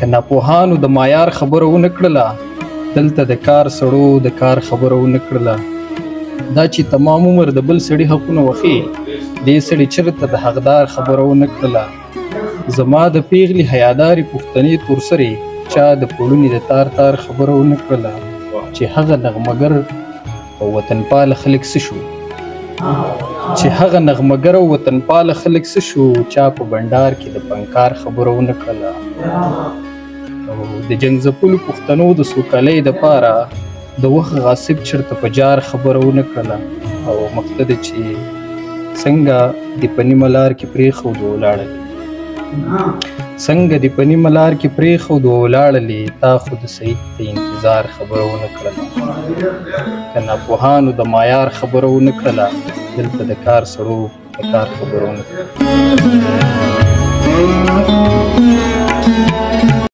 که ناپوهانو د معیار خبره ونه کړله دلته د کار سړو د کار خبره ونه کړله دا چې تمام عمر د بل سړي حقونه وخی دې سړي چېرته د حقدار خبره ونه کړله زما د پیغلې حیادارې پښتنې تورسرې چا د پوړنې د تار تار خبره ونه کړله چې هغه نغمګر او وطنپاله خلک څه شو چا په بنډار کې د پنکار خبره ونه کړله او د جنګ ځپلو پښتنو د سوکالۍ دپاره د وخت غاصب چېرته په جار خبره ونه کړله او مقصد چې څنګه د په نیمه لار کې پرېښودو ولاړلې تا خو د سعید د انتظار خبره ونه کړله که ناپوهانو د معیار خبره ونه کړله دلته د کار سړو د کار خبره ونه کړله